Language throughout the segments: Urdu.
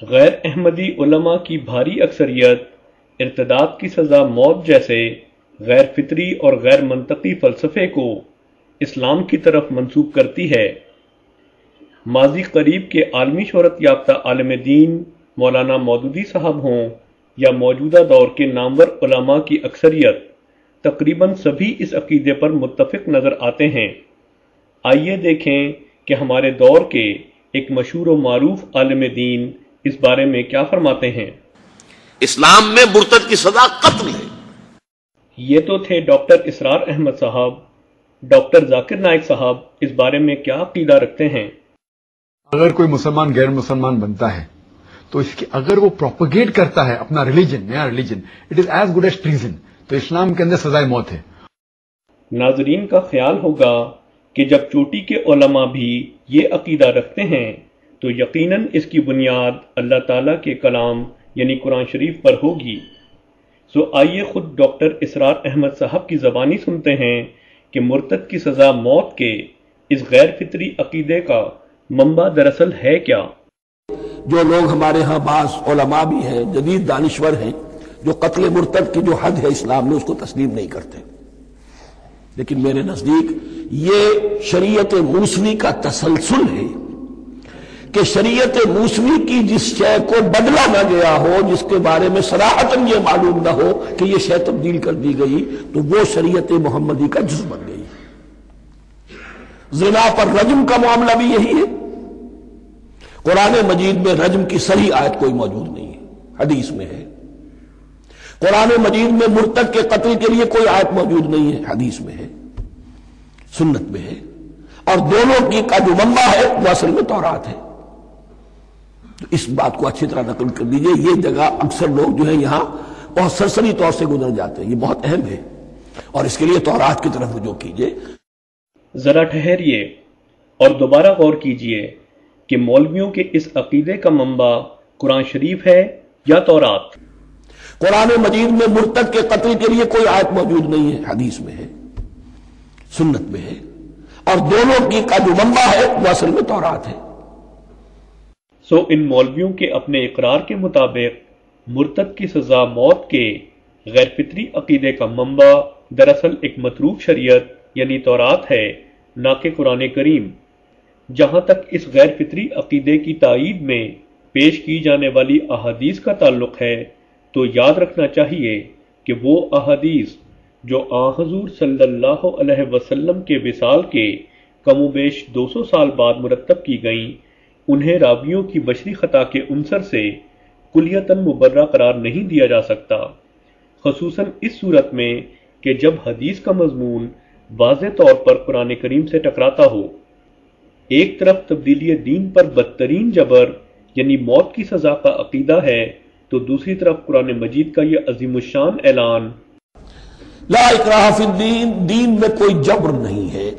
غیر احمدی علماء کی بھاری اکثریت ارتداد کی سزا موت جیسے غیر فطری اور غیر منطقی فلسفے کو اسلام کی طرف منسوب کرتی ہے۔ ماضی قریب کے عالمی شہرت یافتہ عالم دین مولانا مودودی صاحب ہوں یا موجودہ دور کے نامور علماء کی اکثریت، تقریباً سبھی اس عقیدے پر متفق نظر آتے ہیں۔ آئیے دیکھیں کہ ہمارے دور کے ایک مشہور و معروف عالم دین اس بارے میں کیا فرماتے ہیں۔ اسلام میں مرتد کی سزا قتل ہے۔ یہ تو تھے ڈاکٹر اسرار احمد صاحب۔ ڈاکٹر ذاکر نائک صاحب اس بارے میں کیا عقیدہ رکھتے ہیں؟ اگر کوئی مسلمان غیر مسلمان بنتا ہے تو اس کی اگر وہ پروپیگیٹ کرتا ہے اپنا ریلیجن، نیا religion, it is as good as treason, تو اسلام کے اندر سزائے موت ہے۔ ناظرین کا خیال ہوگا کہ جب چوٹی کے علماء بھی یہ عقیدہ رکھتے ہیں تو یقیناً اس کی بنیاد اللہ تعالیٰ کے کلام یعنی قرآن شریف پر ہوگی۔ سو آئیے خود ڈاکٹر اسرار احمد صاحب کی زبانی سنتے ہیں کہ مرتد کی سزا موت کے اس غیر فطری عقیدے کا منبع دراصل ہے کیا۔ جو لوگ ہمارے ہاں بعض علماء بھی ہیں، جدید دانشور ہیں، جو قتل مرتد کی جو حد ہے اسلام میں اس کو تسلیم نہیں کرتے، لیکن میرے نزدیک یہ شریعت موسوی کا تسلسل ہے کہ شریعت موسوی کی جس شے کو بدلا نہ گیا ہو، جس کے بارے میں صراحتاً یہ معلوم نہ ہو کہ یہ شے تبدیل کر دی گئی، تو وہ شریعت محمدی کا جز بن گئی۔ زنا پر رجم کا معاملہ بھی یہی ہے۔ قرآن مجید میں رجم کی صحیح آیت کوئی موجود نہیں ہے، حدیث میں ہے۔ قرآن مجید میں مرتد کے قتل کے لیے کوئی آیت موجود نہیں ہے، حدیث میں ہے، سنت میں ہے، اور دونوں کی کا جو منبع ہے وہ اصل میں تورات ہے۔ تو اس بات کو اچھی طرح نقل کر دیجئے۔ یہ جگہ اکثر لوگ جو ہے یہاں بہت سرسری طور سے گزر جاتے ہیں، یہ بہت اہم ہے، اور اس کے لیے تورات کی طرف رجوع کیجئے۔ ذرا ٹھہریے اور دوبارہ غور کیجئے کہ مولویوں کے اس عقیدے کا منبع قرآن شریف ہے یا تورات؟ قرآن مجید میں مرتد کے قتل کے لیے کوئی آیت موجود نہیں ہے، حدیث میں ہے، سنت میں ہے، اور دونوں کی کا جو منبع ہے وہ اصل میں تورات ہے۔ سو ان مولویوں کے اپنے اقرار کے مطابق مرتد کی سزا موت کے غیر فطری عقیدے کا منبع دراصل ایک متروک شریعت یعنی تورات ہے، نہ کہ قرآن کریم۔ جہاں تک اس غیر فطری عقیدے کی تائید میں پیش کی جانے والی احادیث کا تعلق ہے تو یاد رکھنا چاہیے کہ وہ احادیث جو حضور صلی اللہ علیہ وسلم کے وصال کے کم و بیش 200 سال بعد مرتب کی گئیں، انہیں راویوں کی بشری خطا کے عنصر سے کلیتاً مبرہ قرار نہیں دیا جا سکتا، خصوصاً اس صورت میں کہ جب حدیث کا مضمون واضح طور پر قرآن کریم سے ٹکراتا ہو۔ ایک طرف تبدیلی دین پر بدترین جبر یعنی موت کی سزا کا عقیدہ ہے تو دوسری طرف قرآن مجید کا یہ عظیم الشان اعلان لا اکراہ فی الدین، دین میں کوئی جبر نہیں ہے۔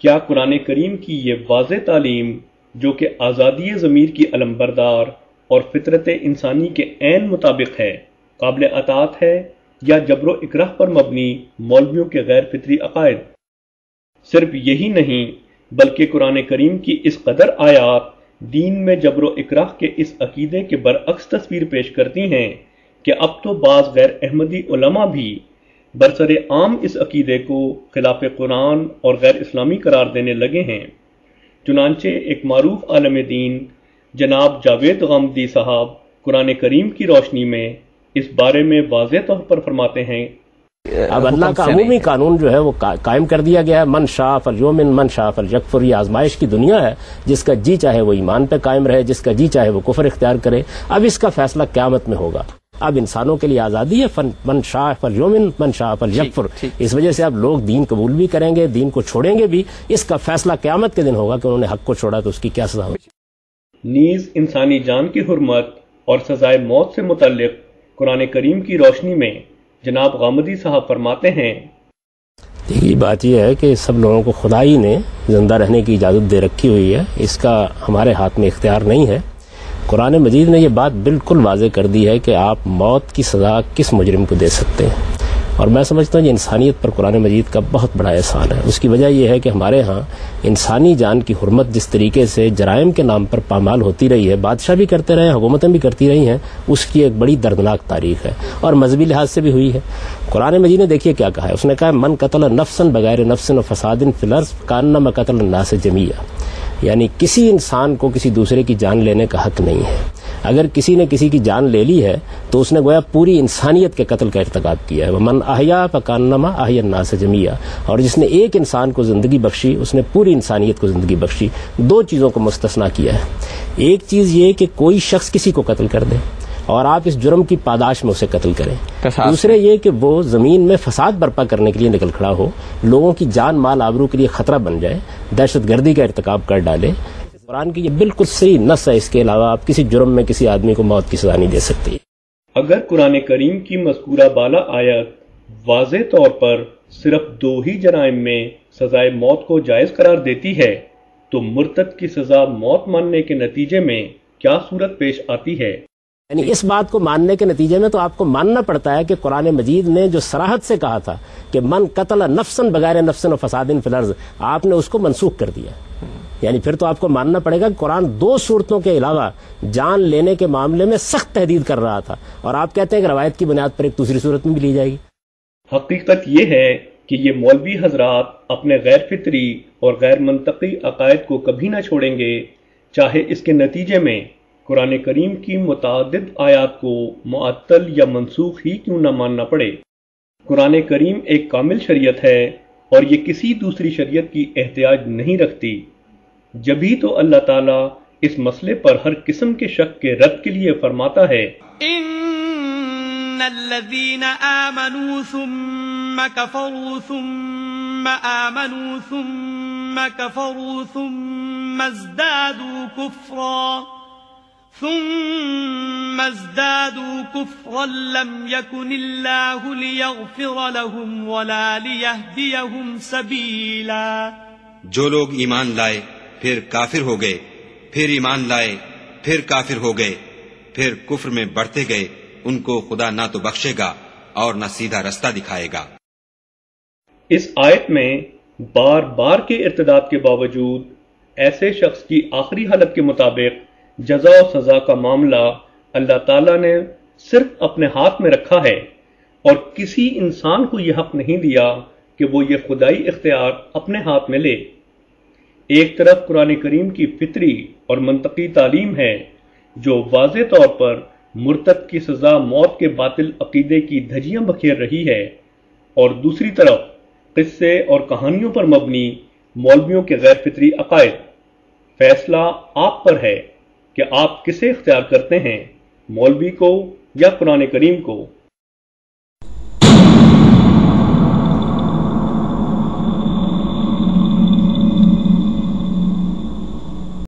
کیا قرآن کریم کی یہ واضح تعلیم جو کہ آزادی ضمیر کی علمبردار اور فطرت انسانی کے عین مطابق ہے، قابل اطاعت ہے یا جبر و اکراہ پر مبنی مولویوں کے غیر فطری عقائد؟ صرف یہی نہیں بلکہ قرآن کریم کی اس قدر آیات دین میں جبر و اکراہ کے اس عقیدے کے برعکس تصویر پیش کرتی ہیں کہ اب تو بعض غیر احمدی علماء بھی برسر عام اس عقیدے کو خلاف قرآن اور غیر اسلامی قرار دینے لگے ہیں۔ چنانچہ ایک معروف عالم دین جناب جاوید غامدی صاحب قرآن کریم کی روشنی میں اس بارے میں واضح طور پر فرماتے ہیں۔ اب اللہ کا عمومی قانون جو ہے وہ قائم کر دیا گیا ہے، من شاء فلیؤمن من شاء فلیکفر۔ یہ آزمائش کی دنیا ہے، جس کا جی چاہے وہ ایمان پہ قائم رہے، جس کا جی چاہے وہ کفر اختیار کرے۔ اب اس کا فیصلہ قیامت میں ہوگا۔ اب انسانوں کے لیے آزادی ہے، من شاء فلیؤمن من شاء فلیکفر۔ اس وجہ سے اب لوگ دین قبول بھی کریں گے، دین کو چھوڑیں گے بھی۔ اس کا فیصلہ قیامت کے دن ہوگا کہ انہوں نے حق کو چھوڑا تو اس کی کیا سزا ہوگی۔ نیز انسانی جان کی حرمت اور سزائے موت سے متعلق قرآن کریم کی روشنی میں جناب غامدی صاحب فرماتے ہیں۔ دیکھیے بات یہ ہے کہ سب لوگوں کو خدائی نے زندہ رہنے کی اجازت دے رکھی ہوئی ہے، اس کا ہمارے ہاتھ میں اختیار نہیں ہے۔ قرآن مجید نے یہ بات بالکل واضح کر دی ہے کہ آپ موت کی سزا کس مجرم کو دے سکتے ہیں۔ اور میں سمجھتا ہوں یہ انسانیت پر قرآن مجید کا بہت بڑا احسان ہے. اس کی وجہ یہ ہے کہ ہمارے ہاں انسانی جان کی حرمت جس طریقے سے جرائم کے نام پر پامال ہوتی رہی ہے، بادشاہ بھی کرتے رہے ہیں، حکومتیں بھی کرتی رہی ہیں، اس کی ایک بڑی دردناک تاریخ ہے اور مذہبی لحاظ سے بھی ہوئی ہے. قرآن مجید نے دیکھیے کیا کہا ہے، اس نے کہا من قتل نفسا بغیر نفس و فساد فی الارض کانما قتل الناس جمیعا، یعنی کسی انسان کو کسی دوسرے کی جان لینے کا حق نہیں ہے. اگر کسی نے کسی کی جان لے لی ہے تو اس نے گویا پوری انسانیت کے قتل کا ارتکاب کیا ہے. ومن احیا فکانما احیا الناس جمیعا، اور جس نے ایک انسان کو زندگی بخشی اس نے پوری انسانیت کو زندگی بخشی. دو چیزوں کو مستثنا کیا ہے. ایک چیز یہ کہ کوئی شخص کسی کو قتل کر دے اور آپ اس جرم کی پاداش میں اسے قتل کریں. دوسرے یہ کہ وہ زمین میں فساد برپا کرنے کے لیے نکل کھڑا ہو، لوگوں کی جان مال آبرو کے لیے خطرہ بن جائے، دہشت گردی کا ارتکاب کر ڈالے. قرآن کی یہ بالکل صحیح نص ہے، اس کے علاوہ آپ کسی جرم میں کسی آدمی کو موت کی سزا نہیں دے سکتے. اگر قرآن کریم کی مذکورہ بالا آیت واضح طور پر صرف 2 ہی جرائم میں سزائے موت کو جائز قرار دیتی ہے تو مرتد کی سزا موت ماننے کے نتیجے میں کیا صورت پیش آتی ہے؟ یعنی اس بات کو ماننے کے نتیجے میں تو آپ کو ماننا پڑتا ہے کہ قرآن مجید نے جو صراحت سے کہا تھا کہ من قتل نفسا بغیر نفس و فساد فی الارض، آپ نے اس کو منسوخ کر دیا. یعنی پھر تو آپ کو ماننا پڑے گا کہ قرآن 2 صورتوں کے علاوہ جان لینے کے معاملے میں سخت تحدید کر رہا تھا، اور آپ کہتے ہیں کہ روایت کی بنیاد پر ایک دوسری صورت میں بھی لی جائے گی. حقیقت یہ ہے کہ یہ مولوی حضرات اپنے غیر فطری اور غیر منطقی عقائد کو کبھی نہ چھوڑیں گے، چاہے اس کے نتیجے میں قرآن کریم کی متعدد آیات کو معطل یا منسوخ ہی کیوں نہ ماننا پڑے. قرآن کریم ایک کامل شریعت ہے اور یہ کسی دوسری شریعت کی احتیاج نہیں رکھتی. جبھی تو اللہ تعالیٰ اس مسئلے پر ہر قسم کے شک کے رد کے لیے فرماتا ہے ان الذين آمنوا ثم كفروا ثم آمنوا ثم كفروا ثم ازدادوا كفرا لم يكن الله ليغفر لهم ولا ليهديهم سبيلا. جو لوگ ایمان لائے پھر کافر ہو گئے، پھر ایمان لائے پھر کافر ہو گئے، پھر کفر میں بڑھتے گئے، ان کو خدا نہ تو بخشے گا اور نہ سیدھا رستہ دکھائے گا. اس آیت میں بار بار کے ارتداد کے باوجود ایسے شخص کی آخری حالت کے مطابق جزا و سزا کا معاملہ اللہ تعالیٰ نے صرف اپنے ہاتھ میں رکھا ہے اور کسی انسان کو یہ حق نہیں دیا کہ وہ یہ خدائی اختیار اپنے ہاتھ میں لے. ایک طرف قرآن کریم کی فطری اور منطقی تعلیم ہے جو واضح طور پر مرتد کی سزا موت کے باطل عقیدے کی دھجیاں بکھیر رہی ہے، اور دوسری طرف قصے اور کہانیوں پر مبنی مولویوں کے غیر فطری عقائد. فیصلہ آپ پر ہے کہ آپ کسے اختیار کرتے ہیں، مولوی کو یا قرآن کریم کو.